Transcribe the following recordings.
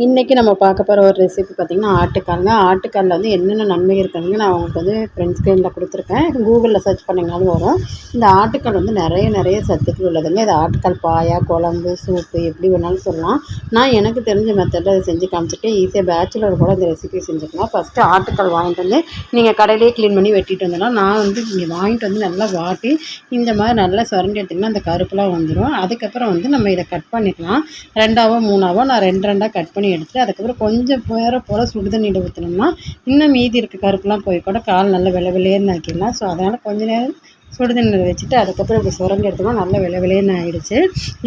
இன்றைக்கி நம்ம பார்க்க போகிற ஒரு ரெசிபி பார்த்திங்கன்னா ஆட்டுக்காலுங்க. ஆட்டுக்காலில் வந்து என்னென்ன நன்மை இருக்குதுங்க நான் உங்களுக்கு வந்து ஃப்ரண்ட் ஸ்க்ரீனில் கொடுத்துருக்கேன். கூகுளில் சர்ச் பண்ணிங்கனாலும் வரும். இந்த ஆட்டுக்கால் வந்து நிறைய சத்துக்கள் உள்ளதுங்க. இது ஆட்டுக்கால் பாயா, குழம்பு, சூப்பு எப்படி வேணாலும் சொல்லலாம். நான் எனக்கு தெரிஞ்ச மெத்தடில் அதை செஞ்சு காமிச்சிட்டு ஈஸியாக பேச்சுலர் கூட இந்த ரெசிபி செஞ்சுக்கலாம். ஃபஸ்ட்டு ஆட்டுக்கால் வாங்கிட்டு வந்து நீங்கள் கடையிலேயே க்ளீன் பண்ணி வெட்டிட்டு வந்துடலாம். நான் வந்து இங்கே வாங்கிட்டு வந்து நல்லா வாட்டி இந்த மாதிரி நல்லா சுரண்டி எடுத்திங்கன்னா அந்த கருப்புலாம் வந்துடும். அதுக்கப்புறம் வந்து நம்ம இதை கட் பண்ணிக்கலாம். 2ஆவோ 3ஆவோ நான் 2 கட் பண்ணி எடுத்துட்டு அதுக்கப்புறம் கொஞ்சம் நேரம் போல் சுடு தண்ணியில் ஊற்றினோம்னா இன்னும் மீதி இருக்க கருப்புலாம் போய் கூட கால் நல்லா வெள்ளைன்னு ஆக்கிடலாம். ஸோ அதனால் கொஞ்சம் நேரம் சுடு தண்ணியில் வச்சுட்டு அதுக்கப்புறம் இப்படி சுரண்டி எடுத்தோம்னா நல்லா வெள்ளைன்னு ஆகிடுச்சு.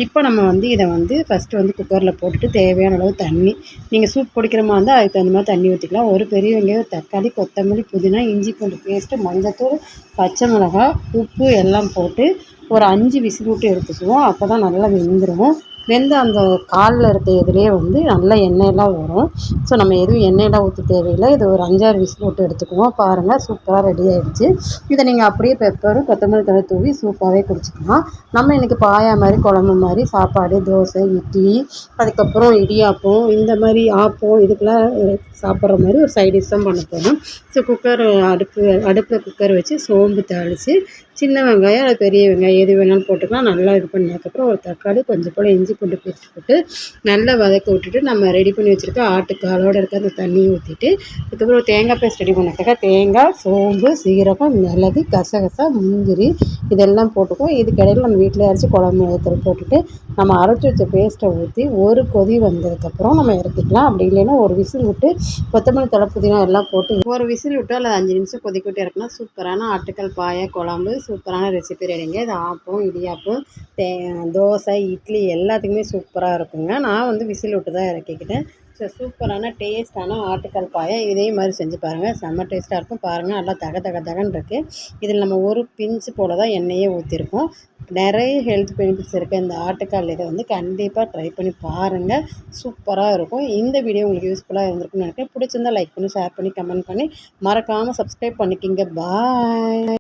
இப்போ நம்ம வந்து இதை வந்து ஃபஸ்ட்டு வந்து குக்கரில் போட்டுட்டு தேவையான அளவு தண்ணி, நீங்கள் சூப் குடிக்கிற மாதிரி இருந்தால் அதுக்கு தகுந்த மாதிரி தண்ணி ஊற்றிக்கலாம். ஒரு பெரிய வெங்காயம், தக்காளி, கொத்தமல்லி, புதினா, இஞ்சி பூண்டு பேஸ்ட்டு, மஞ்சத்தூள், பச்சை மிளகாய், உப்பு எல்லாம் போட்டு ஒரு 5 விசில் விட்டு எடுத்துக்குவோம். அப்போ தான் நல்லா வெந்துடும். வெந்து அந்த காலில் இருக்க இதுலேயே வந்து நல்ல எண்ணெயெல்லாம் வரும். ஸோ நம்ம எதுவும் எண்ணெயெல்லாம் ஊற்ற தேவையில்லை. இது ஒரு 5-6 விசில் விட்டு எடுத்துக்குவோம். பாருங்கள், சூப்பராக ரெடி ஆகிடுச்சு. இதை நீங்கள் அப்படியே பெப்பரும் கொத்தமல்லி தழை தூவி சூப்பாகவே குடிச்சிக்கலாம். நம்ம இன்றைக்கி பாயா மாதிரி, குழம்பு மாதிரி, சாப்பாடு, தோசை, இட்லி, அதுக்கப்புறம் இடியாப்பம், இந்த மாதிரி ஆப்பம் இதுக்கெல்லாம் சாப்பிட்ற மாதிரி ஒரு சைட் டிஷ் தான் பண்ண போகிறோம். ஸோ அடுப்பில் குக்கர் வச்சு சோம்பு தாளித்து சின்ன வெங்காயம் அல்லது பெரிய வெங்காயம் எது வேணாலும் போட்டுக்கலாம். நல்லா இது பண்ணதுக்கப்புறம் ஒரு தக்காளி, கொஞ்சம் போல் இஞ்சி பூண்டு பேஸ்ட் போட்டு நல்லா வதக்க விட்டுட்டு நம்ம ரெடி பண்ணி வச்சுருக்க ஆட்டுக்காலோடு இருக்க அந்த தண்ணியை ஊற்றிட்டு அதுக்கப்புறம் தேங்காய் பேஸ்ட் ரெடி பண்ணதுக்காக தேங்காய், சோம்பு, சீரகம், மிளகு, கசகசா, முந்திரி இதெல்லாம் போட்டுக்குவோம். இதுக்கிடையில் நம்ம வீட்டில் அரைச்சி குழம்பு மிளகாத்தூள் போட்டுட்டு நம்ம அரைச்சி வச்ச பேஸ்ட்டை ஊற்றி ஒரு கொதி வந்ததுக்கப்புறம் நம்ம இறக்கிக்கலாம். அப்படி இல்லைன்னா ஒரு விசில் விட்டு கொத்தமல்லி தழை, புதினா எல்லாம் போட்டு ஒரு விசில் விட்டு அல்லது 5 நிமிஷம் கொதிக்க விட்டு இறக்குனா சூப்பரான ஆட்டுக்கால் பாயா குழம்பு சூப்பரான ரெசிபி ரெடிங்க. இது ஆப்பம், இடியாப்பம், தோசை, இட்லி எல்லாத்துக்குமே சூப்பராக இருக்குங்க. நான் வந்து விசில் விட்டு தான் இறக்கிக்கிட்டேன். ஸோ சூப்பரான டேஸ்ட்டான ஆட்டுக்கால் பாயா இதே மாதிரி செஞ்சு பாருங்கள். செம்ம டேஸ்ட்டாக இருக்கும். பாருங்கள், நல்லா தகன்னு இருக்குது. இதில் நம்ம ஒரு பிஞ்சு போல் தான் எண்ணெயே ஊற்றிருக்கோம். நிறைய ஹெல்த் பெனிஃபிட்ஸ் இருக்குது இந்த ஆட்டுக்கால். இதை வந்து கண்டிப்பாக ட்ரை பண்ணி பாருங்கள். சூப்பராக இருக்கும். இந்த வீடியோ உங்களுக்கு யூஸ்ஃபுல்லாக இருந்திருக்குன்னு நினைக்கிறேன். பிடிச்சிருந்தால் லைக் பண்ணி, ஷேர் பண்ணி, கமெண்ட் பண்ணி மறக்காமல் சப்ஸ்கிரைப் பண்ணிக்கிங்க. பாய்.